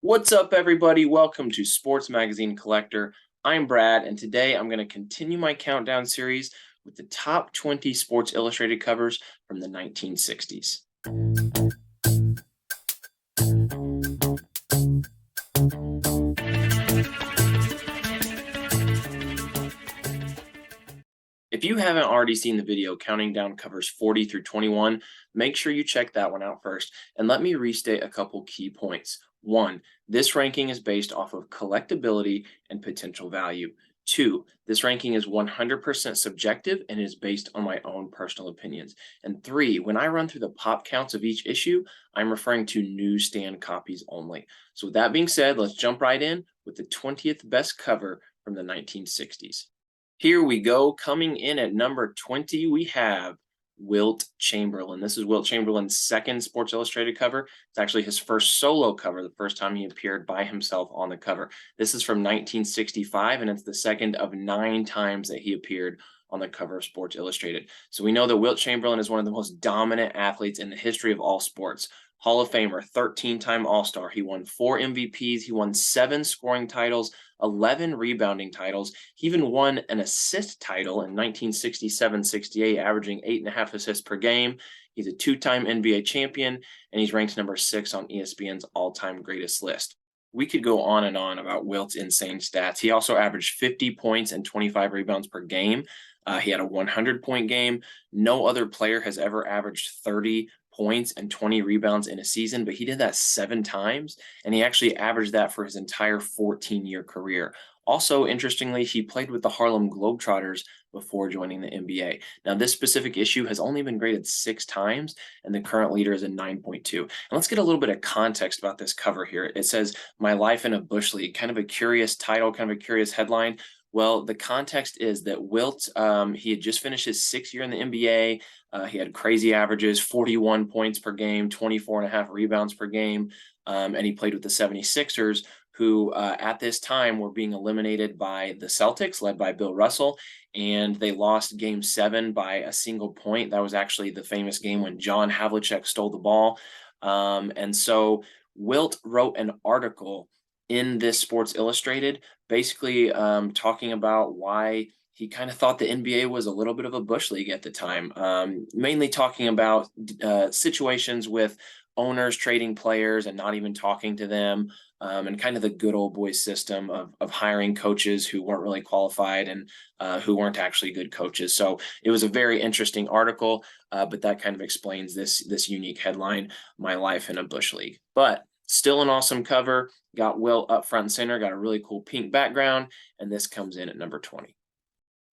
What's up, everybody? Welcome to Sports Magazine Collector. I'm Brad, and today I'm going to continue my countdown series with the top 20 Sports Illustrated covers from the 1960s. If you haven't already seen the video counting down covers 40 through 21, make sure you check that one out first. And let me restate a couple key points. One, this ranking is based off of collectability and potential value. Two, this ranking is 100% subjective and is based on my own personal opinions. And three, when I run through the pop counts of each issue, I'm referring to newsstand copies only. So with that being said, let's jump right in with the 20th best cover from the 1960s. Here we go. Coming in at number 20, we have Wilt Chamberlain. This is Wilt Chamberlain's second Sports Illustrated cover. It's actually his first solo cover, the first time he appeared by himself on the cover. This is from 1965, and it's the second of 9 times that he appeared on the cover of Sports Illustrated. So we know that Wilt Chamberlain is one of the most dominant athletes in the history of all sports. Hall of Famer, 13-time All-Star. He won 4 MVPs. He won 7 scoring titles, 11 rebounding titles. He even won an assist title in 1967-68, averaging 8.5 assists per game. He's a 2-time NBA champion, and he's ranked number 6 on ESPN's all-time greatest list. We could go on and on about Wilt's insane stats. He also averaged 50 points and 25 rebounds per game. He had a 100-point game. No other player has ever averaged 30 points and 20 rebounds in a season, but he did that 7 times, and he actually averaged that for his entire 14-year career. Also, interestingly, he played with the Harlem Globetrotters before joining the NBA. Now, this specific issue has only been graded 6 times, and the current leader is a 9.2. And let's get a little bit of context about this cover here. It says, "My Life in a Bush League," kind of a curious title, kind of a curious headline. Well, the context is that Wilt, he had just finished his 6th year in the NBA. He had crazy averages, 41 points per game, 24.5 rebounds per game, and he played with the 76ers, who at this time were being eliminated by the Celtics, led by Bill Russell, and they lost Game 7 by a single point. That was actually the famous game when John Havlicek stole the ball. And so Wilt wrote an article in this Sports Illustrated, basically talking about why he kind of thought the NBA was a little bit of a bush league at the time, mainly talking about situations with owners trading players and not even talking to them, and kind of the good old boy system of hiring coaches who weren't really qualified and who weren't actually good coaches. So it was a very interesting article, but that kind of explains this unique headline, "My Life in a Bush League." But still an awesome cover. Got Wilt up front and center, got a really cool pink background, and this comes in at number 20.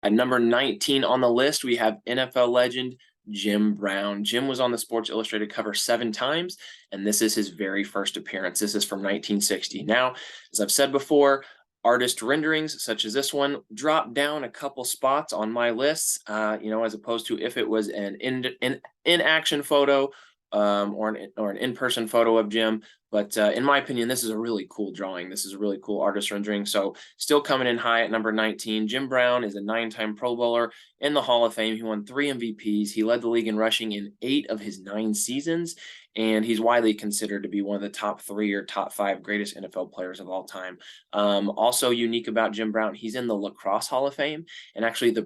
At number 19 on the list, we have NFL legend Jim Brown. Jim was on the Sports Illustrated cover 7 times, and this is his very first appearance. This is from 1960. Now, as I've said before, artist renderings such as this one drop down a couple spots on my lists, as opposed to if it was an in-action photo or an in-person photo of Jim. But in my opinion, this is a really cool drawing. This is a really cool artist rendering. So still coming in high at number 19. Jim Brown is a 9-time Pro Bowler in the Hall of Fame. He won 3 MVPs. He led the league in rushing in 8 of his 9 seasons. And he's widely considered to be one of the top 3 or top 5 greatest NFL players of all time. Also unique about Jim Brown, he's in the Lacrosse Hall of Fame. And actually the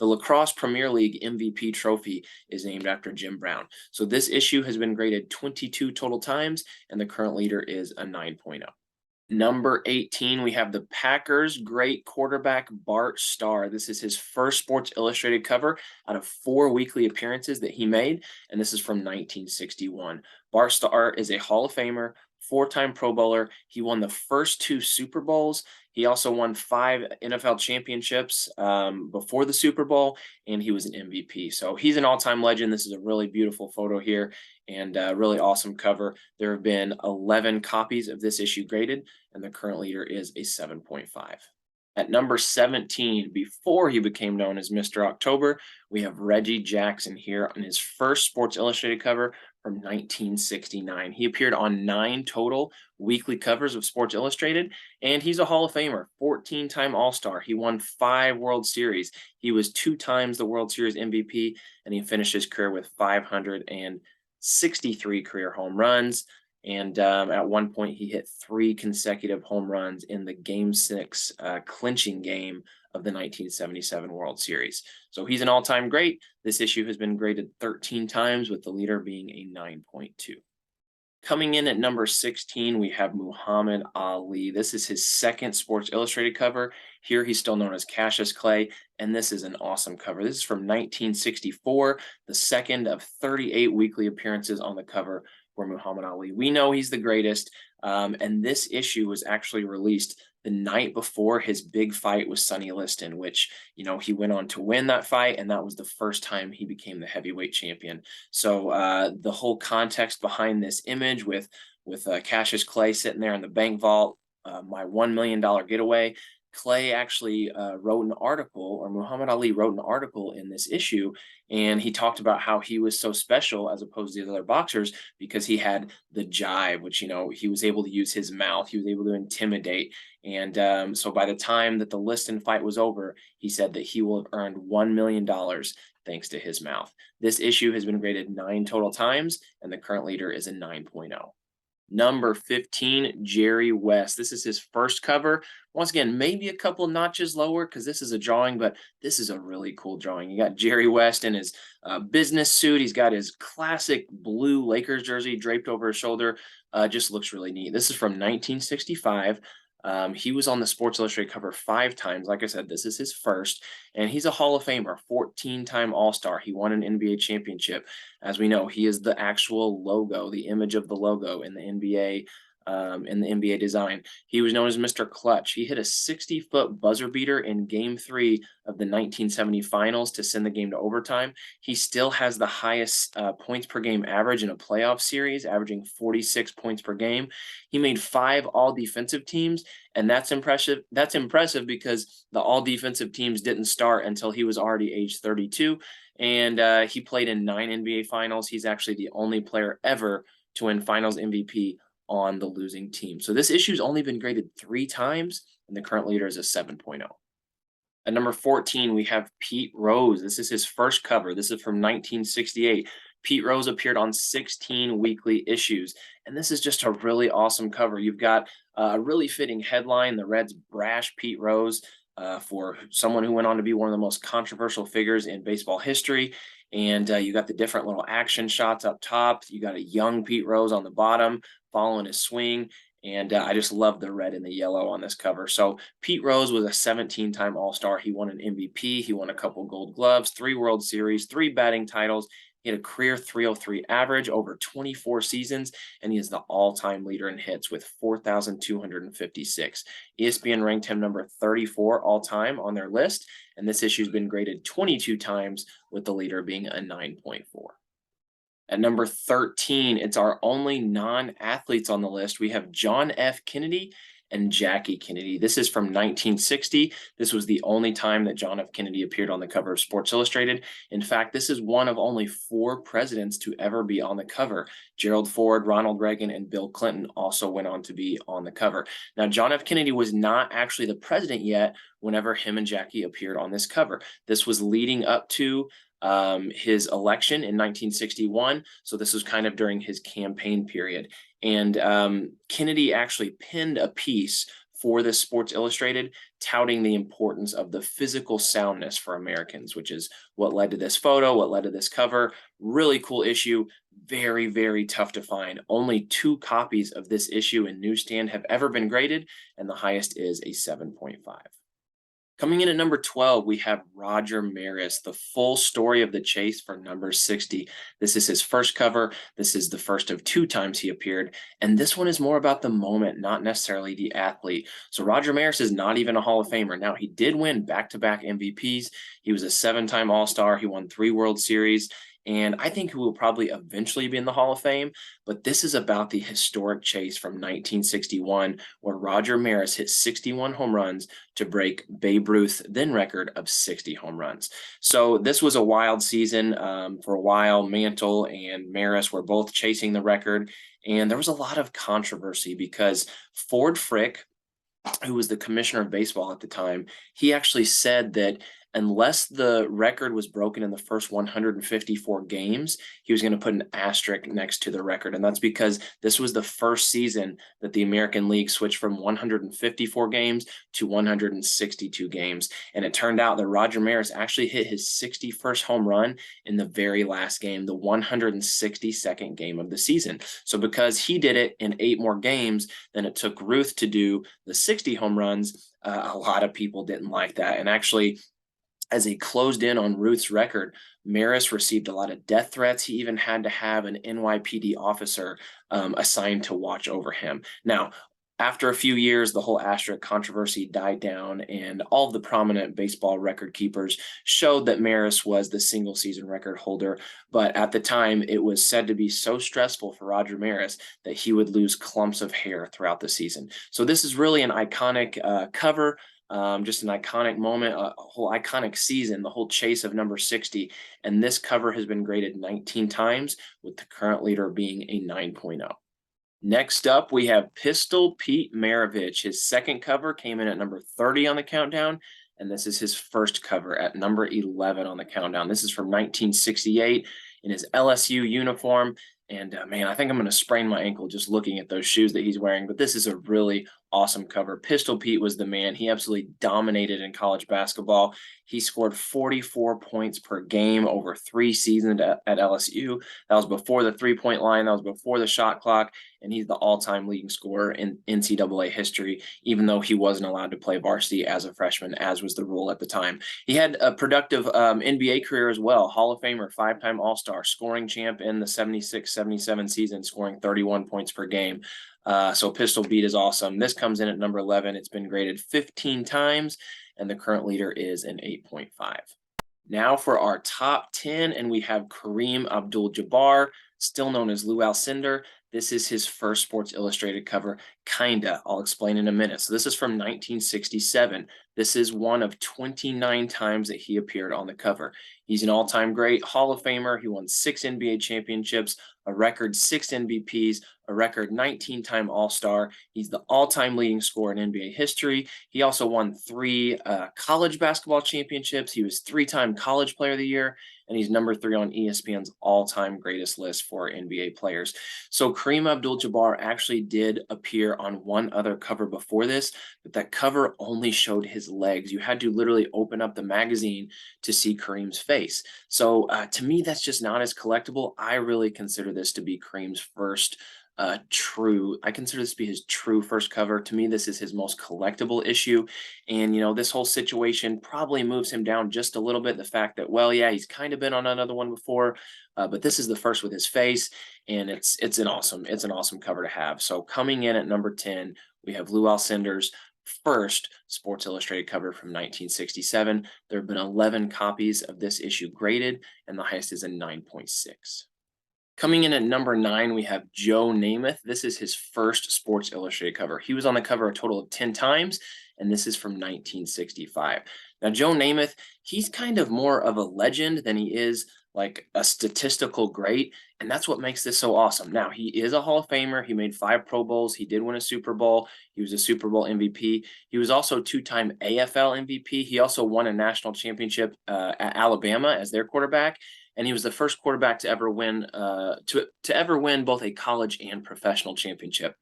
Lacrosse Premier League MVP trophy is named after Jim Brown. So this issue has been graded 22 total times, and the current leader is a 9.0. Number 18, we have the Packers' great quarterback, Bart Starr. This is his first Sports Illustrated cover out of 4 weekly appearances that he made, and this is from 1961. Bart Starr is a Hall of Famer, 4-time Pro Bowler. He won the first 2 Super Bowls. He also won 5 NFL championships before the Super Bowl, and he was an MVP. So he's an all-time legend. This is a really beautiful photo here and a really awesome cover. There have been 11 copies of this issue graded, and the current leader is a 7.5. At number 17, before he became known as Mr. October, we have Reggie Jackson here on his first Sports Illustrated cover from 1969. He appeared on 9 total weekly covers of Sports Illustrated, and he's a Hall of Famer, 14-time All-Star. He won 5 World Series. He was 2 times the World Series MVP, and he finished his career with 563 career home runs. And at one point, he hit 3 consecutive home runs in the Game 6 clinching game of the 1977 World Series. So he's an all-time great. This issue has been graded 13 times, with the leader being a 9.2. Coming in at number 16, we have Muhammad Ali. This is his second Sports Illustrated cover. Here he's still known as Cassius Clay, and this is an awesome cover. This is from 1964, the second of 38 weekly appearances on the cover for Muhammad Ali. We know he's the greatest, and this issue was actually released the night before his big fight with Sonny Liston, which, he went on to win that fight, and that was the first time he became the heavyweight champion. So the whole context behind this image with Cassius Clay sitting there in the bank vault, my $1 million getaway. Clay actually wrote an article, or Muhammad Ali wrote an article in this issue, and he talked about how he was so special as opposed to the other boxers because he had the jive, which, he was able to use his mouth, he was able to intimidate. And so by the time that the Liston fight was over, he said that he will have earned $1 million thanks to his mouth. This issue has been graded 9 total times, and the current leader is a 9.0. Number 15, Jerry West. This is his first cover. Once again, maybe a couple notches lower because this is a drawing, but this is a really cool drawing. You got Jerry West in his business suit. He's got his classic blue Lakers jersey draped over his shoulder. Just looks really neat. This is from 1965. He was on the Sports Illustrated cover 5 times. Like I said, this is his first, and he's a Hall of Famer, 14-time All-Star. He won an NBA championship. As we know, he is the actual logo, the image of the logo in the NBA design. He was known as Mr. Clutch. He hit a 60-foot buzzer beater in Game 3 of the 1970 finals to send the game to overtime. He still has the highest points per game average in a playoff series, averaging 46 points per game. He made 5 all-defensive teams, and that's impressive. That's impressive because the all-defensive teams didn't start until he was already age 32, and he played in 9 NBA finals. He's actually the only player ever to win Finals MVP on the losing team. So this issue's only been graded 3 times, and the current leader is a 7.0. At number 14, we have Pete Rose. This is his first cover. This is from 1968. Pete Rose appeared on 16 weekly issues, and this is just a really awesome cover. You've got a really fitting headline, the Reds brash Pete Rose, for someone who went on to be one of the most controversial figures in baseball history. And you got the different little action shots up top. You got a young Pete Rose on the bottom following his swing. And I just love the red and the yellow on this cover. So Pete Rose was a 17-time All-Star. He won an MVP. He won a couple Gold Gloves, 3 World Series, 3 batting titles. He had a career .303 average over 24 seasons, and he is the all-time leader in hits with 4,256. ESPN ranked him number 34 all-time on their list, and this issue's been graded 22 times, with the leader being a 9.4. At number 13, it's our only non-athletes on the list. We have John F. Kennedy and Jackie Kennedy. This is from 1960. This was the only time that John F. Kennedy appeared on the cover of Sports Illustrated. In fact, this is one of only 4 presidents to ever be on the cover. Gerald Ford, Ronald Reagan, and Bill Clinton also went on to be on the cover. Now, John F. Kennedy was not actually the president yet whenever him and Jackie appeared on this cover. This was leading up to his election in 1961. So this was kind of during his campaign period. And Kennedy actually penned a piece for this Sports Illustrated touting the importance of the physical soundness for Americans, which is what led to this photo, what led to this cover. Really cool issue. Very, very tough to find. Only 2 copies of this issue in newsstand have ever been graded, and the highest is a 7.5. Coming in at number 12, we have Roger Maris, the full story of the chase for number 60. This is his first cover. This is the first of 2 times he appeared. And this one is more about the moment, not necessarily the athlete. So Roger Maris is not even a Hall of Famer. Now, he did win back-to-back MVPs. He was a 7-time All-Star. He won 3 World Series. And I think he will probably eventually be in the Hall of Fame, but this is about the historic chase from 1961, where Roger Maris hit 61 home runs to break Babe Ruth's then record of 60 home runs. So this was a wild season. For a while, Mantle and Maris were both chasing the record, and there was a lot of controversy because Ford Frick, who was the commissioner of baseball at the time, he actually said that unless the record was broken in the first 154 games, he was going to put an asterisk next to the record. And that's because this was the first season that the American League switched from 154 games to 162 games. And it turned out that Roger Maris actually hit his 61st home run in the very last game, the 162nd game of the season. So because he did it in 8 more games than it took Ruth to do the 60 home runs, a lot of people didn't like that. And actually, as he closed in on Ruth's record, Maris received a lot of death threats. He even had to have an NYPD officer assigned to watch over him. Now, after a few years, the whole asterisk controversy died down, and all of the prominent baseball record keepers showed that Maris was the single season record holder. But at the time, it was said to be so stressful for Roger Maris that he would lose clumps of hair throughout the season. So this is really an iconic cover. Just an iconic moment, a whole iconic season, the whole chase of number 60. And this cover has been graded 19 times, with the current leader being a 9.0. Next up, we have Pistol Pete Maravich. His second cover came in at number 30 on the countdown, and this is his first cover at number 11 on the countdown. This is from 1968 in his LSU uniform. And man, I think I'm going to sprain my ankle just looking at those shoes that he's wearing. But this is a really awesome cover. Pistol Pete was the man. He absolutely dominated in college basketball. He scored 44 points per game over 3 seasons at LSU. That was before the three-point line. That was before the shot clock. And he's the all-time leading scorer in NCAA history, even though he wasn't allowed to play varsity as a freshman, as was the rule at the time. He had a productive NBA career as well. Hall of Famer, 5-time All-Star, scoring champ in the 76-77 season, scoring 31 points per game. So Pistol Pete is awesome. This comes in at number 11. It's been graded 15 times, and the current leader is an 8.5. Now for our top 10, and we have Kareem Abdul-Jabbar, still known as Lou Alcindor. This is his first Sports Illustrated cover, kinda. I'll explain in a minute. So this is from 1967. This is one of 29 times that he appeared on the cover. He's an all-time great, Hall of Famer. He won 6 NBA championships, a record 6 MVPs, a record 19-time All-Star. He's the all-time leading scorer in NBA history. He also won 3 college basketball championships. He was 3-time College Player of the Year, and he's number 3 on ESPN's all-time greatest list for NBA players. So Kareem Abdul-Jabbar actually did appear on one other cover before this, but that cover only showed his legs. You had to literally open up the magazine to see Kareem's face. So to me, that's just not as collectible. I really consider this to be Kareem's first I consider this to be his true first cover. To me, this is his most collectible issue. And, you know, this whole situation probably moves him down just a little bit. The fact that, well, yeah, he's kind of been on another one before, but this is the first with his face, and it's an awesome cover to have. So coming in at number 10, we have Lou Alcindor's first Sports Illustrated cover from 1967. There have been 11 copies of this issue graded, and the highest is a 9.6. Coming in at number 9, we have Joe Namath. This is his first Sports Illustrated cover. He was on the cover a total of 10 times, and this is from 1965. Now, Joe Namath, he's kind of more of a legend than he is like a statistical great, and that's what makes this so awesome. Now, he is a Hall of Famer. He made 5 Pro Bowls. He did win a Super Bowl. He was a Super Bowl MVP. He was also 2-time AFL MVP. He also won a national championship at Alabama as their quarterback. And he was the first quarterback to ever win both a college and professional championship.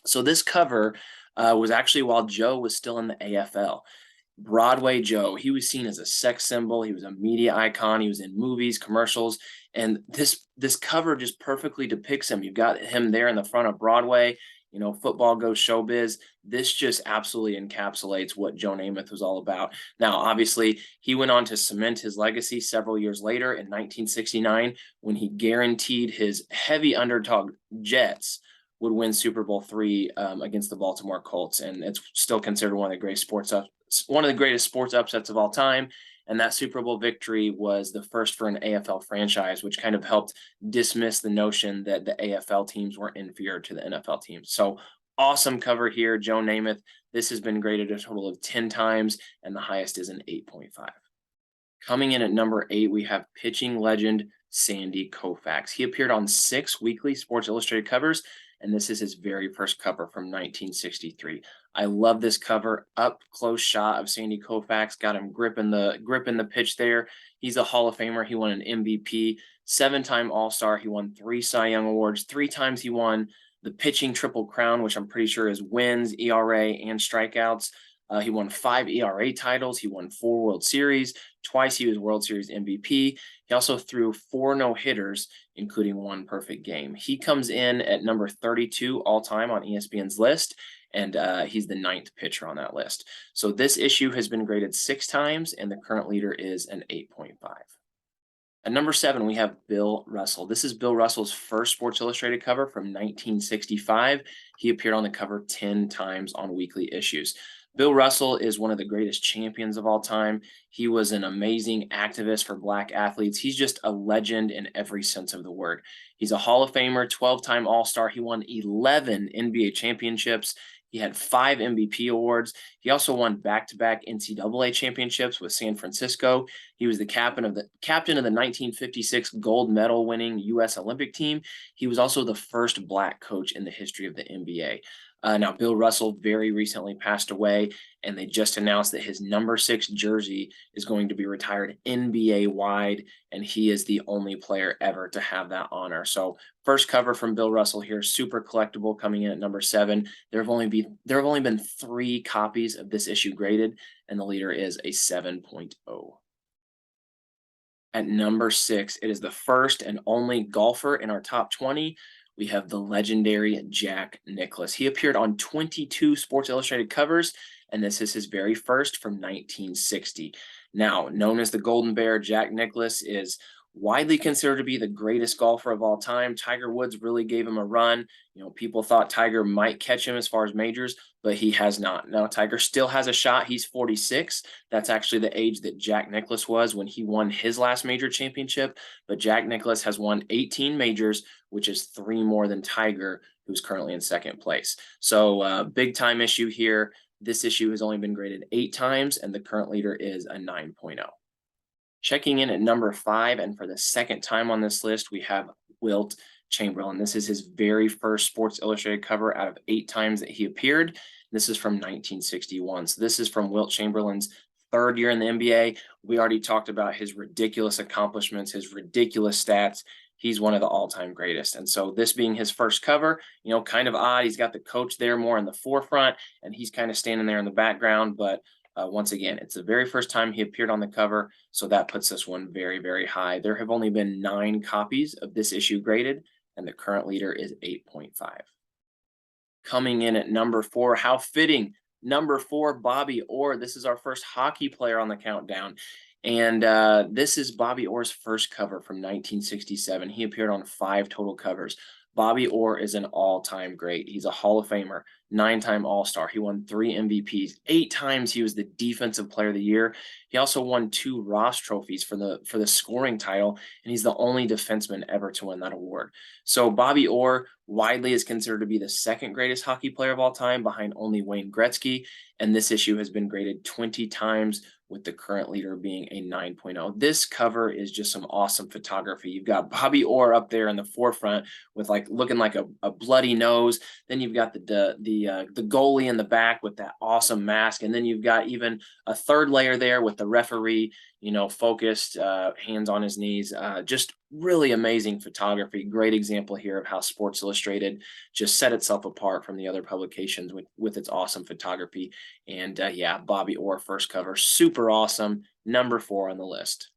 So this cover was actually while Joe was still in the AFL. Broadway Joe, he was seen as a sex symbol. He was a media icon. He was in movies, commercials, and this cover just perfectly depicts him. You've got him there in the front of Broadway. You know, football goes showbiz. This just absolutely encapsulates what Joe Namath was all about. Now, obviously, he went on to cement his legacy several years later in 1969 when he guaranteed his heavy underdog Jets would win Super Bowl III against the Baltimore Colts, and it's still considered one of the greatest sports upsets of all time. And that Super Bowl victory was the first for an AFL franchise, which kind of helped dismiss the notion that the AFL teams were inferior to the NFL teams. So awesome cover here, Joe Namath. This has been graded a total of 10 times, and the highest is an 8.5. Coming in at number 8, we have pitching legend Sandy Koufax. He appeared on 6 weekly Sports Illustrated covers, and this is his very first cover from 1963. I love this cover. Up close shot of Sandy Koufax, got him gripping the pitch there. He's a Hall of Famer. He won an MVP, 7-time All-Star. He won 3 Cy Young Awards. 3 times he won the pitching triple crown, which I'm pretty sure is wins, ERA, and strikeouts. He won 5 ERA titles. He won 4 World Series. Twice he was World Series MVP. He also threw 4 no-hitters, including 1 perfect game. He comes in at number 32 all-time on ESPN's list, and he's the 9th pitcher on that list. So this issue has been graded 6 times, and the current leader is an 8.5. At number 7, we have Bill Russell. This is Bill Russell's first Sports Illustrated cover from 1965. He appeared on the cover 10 times on weekly issues. Bill Russell is one of the greatest champions of all time. He was an amazing activist for Black athletes. He's just a legend in every sense of the word. He's a Hall of Famer, 12-time All-Star. He won 11 NBA championships. He had 5 MVP awards. He also won back-to-back NCAA championships with San Francisco. He was the captain of the 1956 gold medal winning U.S. Olympic team. He was also the first Black coach in the history of the NBA. Now, Bill Russell very recently passed away, and they just announced that his number 6 jersey is going to be retired NBA-wide, and he is the only player ever to have that honor. So first cover from Bill Russell here, super collectible, coming in at number 7. There have only been 3 copies of this issue graded, and the leader is a 7.0. At number 6, it is the first and only golfer in our top 20. We have the legendary Jack Nicklaus. He appeared on 22 Sports Illustrated covers, and this is his very first from 1960. Now, known as the Golden Bear, Jack Nicklaus is widely considered to be the greatest golfer of all time. Tiger Woods really gave him a run. You know, people thought Tiger might catch him as far as majors, but he has not. Now, Tiger still has a shot. He's 46. That's actually the age that Jack Nicklaus was when he won his last major championship. But Jack Nicklaus has won 18 majors, which is 3 more than Tiger, who's currently in second place. So big time issue here. This issue has only been graded 8 times, and the current leader is a 9.0. Checking in at number 5, and for the second time on this list, we have Wilt Chamberlain. This is his very first Sports Illustrated cover out of 8 times that he appeared. This is from 1961. So this is from Wilt Chamberlain's 3rd year in the NBA. We already talked about his ridiculous accomplishments, his ridiculous stats. He's one of the all-time greatest. And so this being his first cover, you know, kind of odd. He's got the coach there more in the forefront, and he's kind of standing there in the background. But once again, it's the very first time he appeared on the cover, so that puts this one very, very high. There have only been 9 copies of this issue graded, and the current leader is 8.5. Coming in at number 4, how fitting, number 4, Bobby Orr. This is our first hockey player on the countdown. And this is Bobby Orr's first cover from 1967. He appeared on 5 total covers. Bobby Orr is an all-time great. He's a Hall of Famer, 9-time All-Star. He won 3 MVPs. 8 times he was the Defensive Player of the Year. He also won 2 Ross trophies for the scoring title, and he's the only defenseman ever to win that award. So Bobby Orr widely is considered to be the 2nd greatest hockey player of all time, behind only Wayne Gretzky, and this issue has been graded 20 times, with the current leader being a 9.0. This cover is just some awesome photography. You've got Bobby Orr up there in the forefront with looking like a bloody nose. Then you've got the goalie in the back with that awesome mask, and then you've got even a 3rd layer there with the referee, you know, focused, hands on his knees. Just really amazing photography. Great example here of how Sports Illustrated just set itself apart from the other publications with its awesome photography. And yeah, Bobby Orr first cover, super awesome. Number 4 on the list.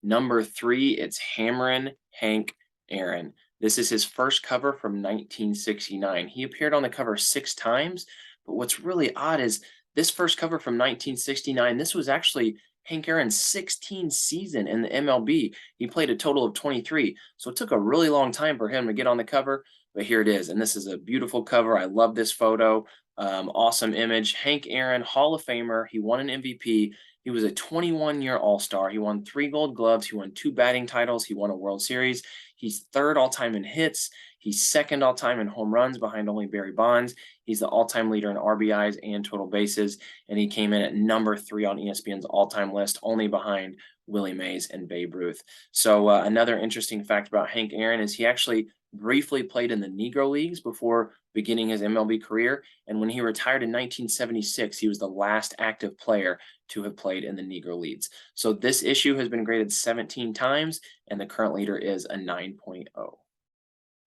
Number 3, it's Hammerin' Hank Aaron. This is his first cover from 1969. He appeared on the cover 6 times, but what's really odd is this first cover from 1969, this was actually Hank Aaron's 16th season in the MLB. He played a total of 23, so it took a really long time for him to get on the cover, but here it is, and this is a beautiful cover. I love this photo. Awesome image. Hank Aaron, Hall of Famer. He won an MVP. He was a 21-year All-Star. He won 3 Gold Gloves. He won 2 batting titles. He won a World Series. He's 3rd all-time in hits. He's 2nd all-time in home runs behind only Barry Bonds. He's the all-time leader in RBIs and total bases, and he came in at number 3 on ESPN's all-time list, only behind Willie Mays and Babe Ruth. So another interesting fact about Hank Aaron is he actually briefly played in the Negro Leagues before beginning his MLB career. And when he retired in 1976, he was the last active player to have played in the Negro Leagues. So this issue has been graded 17 times, and the current leader is a 9.0.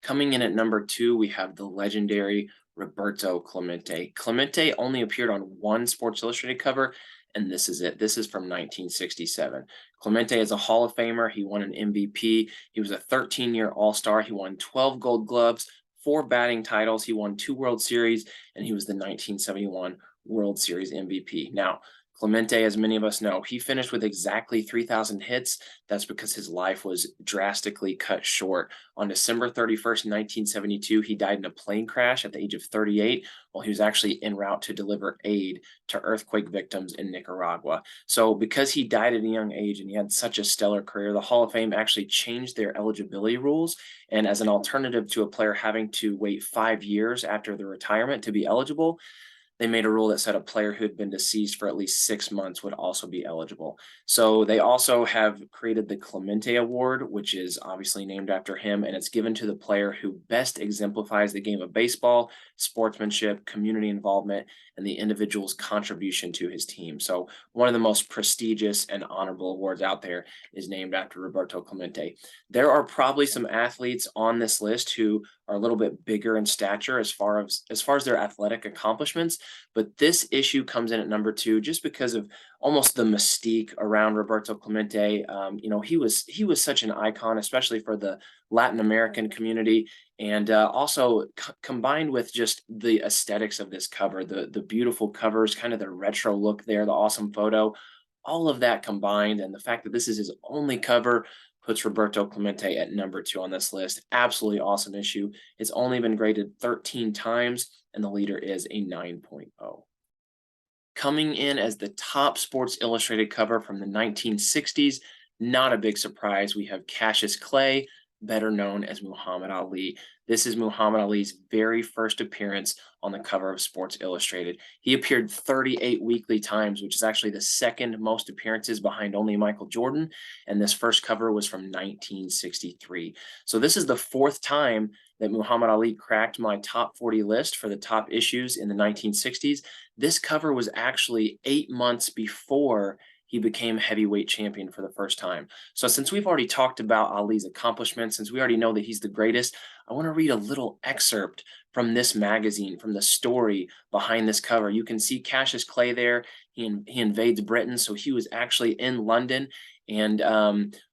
Coming in at number 2, we have the legendary Roberto Clemente. Clemente only appeared on one Sports Illustrated cover, and this is it. This is from 1967. Clemente is a Hall of Famer. He won an MVP. He was a 13-year All-Star. He won 12 Gold Gloves, 4 batting titles. He won 2 World Series, and he was the 1971 World Series MVP. Now, Clemente, as many of us know, he finished with exactly 3,000 hits. That's because his life was drastically cut short. On December 31st, 1972, he died in a plane crash at the age of 38 while he was actually en route to deliver aid to earthquake victims in Nicaragua. So because he died at a young age and he had such a stellar career, the Hall of Fame actually changed their eligibility rules. And as an alternative to a player having to wait 5 years after the retirement to be eligible, they made a rule that said a player who had been deceased for at least 6 months would also be eligible. So they also have created the Clemente Award, which is obviously named after him, and it's given to the player who best exemplifies the game of baseball, sportsmanship, community involvement, and the individual's contribution to his team. So one of the most prestigious and honorable awards out there is named after Roberto Clemente. There are probably some athletes on this list who are a little bit bigger in stature as far as their athletic accomplishments, but this issue comes in at number 2 just because of almost the mystique around Roberto Clemente. He was such an icon, especially for the Latin American community, and also combined with just the aesthetics of this cover, the beautiful covers, kind of the retro look there, the awesome photo, all of that combined, and the fact that this is his only cover puts Roberto Clemente at number 2 on this list. Absolutely awesome issue. It's only been graded 13 times, and the leader is a 9.0. Coming in as the top Sports Illustrated cover from the 1960s, not a big surprise, we have Cassius Clay, better known as Muhammad Ali. This is Muhammad Ali's very first appearance on the cover of Sports Illustrated. He appeared 38 weekly times, which is actually the second most appearances behind only Michael Jordan, and this first cover was from 1963. So this is the 4th time that Muhammad Ali cracked my top 40 list for the top issues in the 1960s. This cover was actually 8 months before he became heavyweight champion for the first time. So since we've already talked about Ali's accomplishments, since we already know that he's the greatest, I want to read a little excerpt from this magazine, from the story behind this cover. You can see Cassius Clay there. He invades Britain, so he was actually in London. And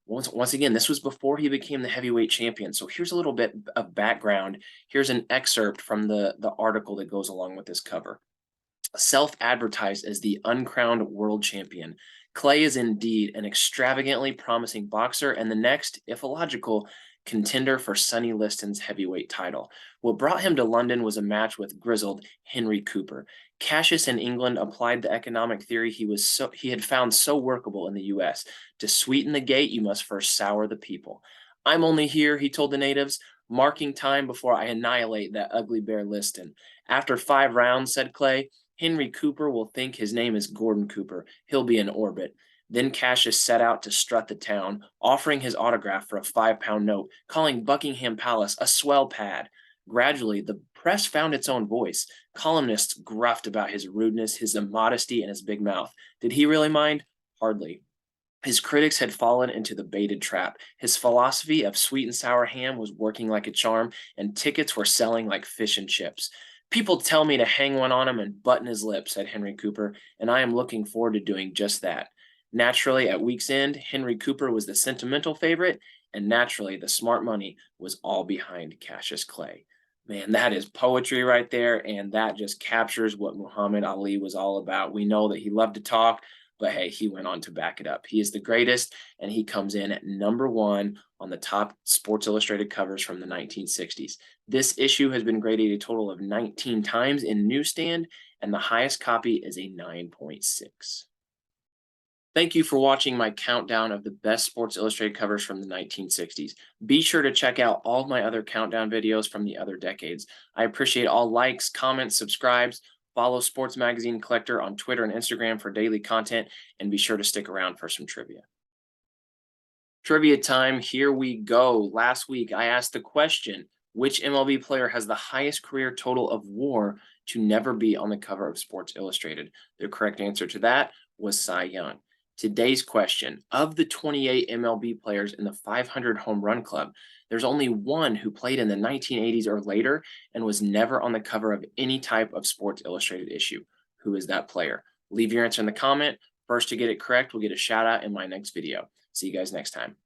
once again, this was before he became the heavyweight champion. So here's a little bit of background. Here's an excerpt from the article that goes along with this cover. Self-advertised as the uncrowned world champion, Clay is indeed an extravagantly promising boxer and the next, if illogical, contender for Sonny Liston's heavyweight title. What brought him to London was a match with grizzled Henry Cooper. Cassius in England applied the economic theory he had found so workable in the US. To sweeten the gate, you must first sour the people. I'm only here, he told the natives, marking time before I annihilate that ugly bear Liston. After 5 rounds, said Clay, Henry Cooper will think his name is Gordon Cooper. He'll be in orbit. Then Cassius set out to strut the town, offering his autograph for a 5-pound note, calling Buckingham Palace a swell pad. Gradually, the press found its own voice. Columnists gruffed about his rudeness, his immodesty, and his big mouth. Did he really mind? Hardly. His critics had fallen into the baited trap. His philosophy of sweet and sour ham was working like a charm, and tickets were selling like fish and chips. People tell me to hang one on him and button his lips, said Henry Cooper, and I am looking forward to doing just that. Naturally, at week's end, Henry Cooper was the sentimental favorite, and naturally, the smart money was all behind Cassius Clay. Man, that is poetry right there, and that just captures what Muhammad Ali was all about. We know that he loved to talk, but hey, he went on to back it up. He is the greatest, and he comes in at number 1 on the top Sports Illustrated covers from the 1960s. This issue has been graded a total of 19 times in newsstand, and the highest copy is a 9.6. Thank you for watching my countdown of the best Sports Illustrated covers from the 1960s. Be sure to check out all of my other countdown videos from the other decades. I appreciate all likes, comments, subscribes. Follow Sports Magazine Collector on Twitter and Instagram for daily content, and be sure to stick around for some trivia. Trivia time, here we go. Last week, I asked the question, which MLB player has the highest career total of WAR to never be on the cover of Sports Illustrated? The correct answer to that was Cy Young. Today's question, of the 28 MLB players in the 500 home run club, there's only one who played in the 1980s or later and was never on the cover of any type of Sports Illustrated issue. Who is that player? Leave your answer in the comment. First to get it correct will get a shout out in my next video. See you guys next time.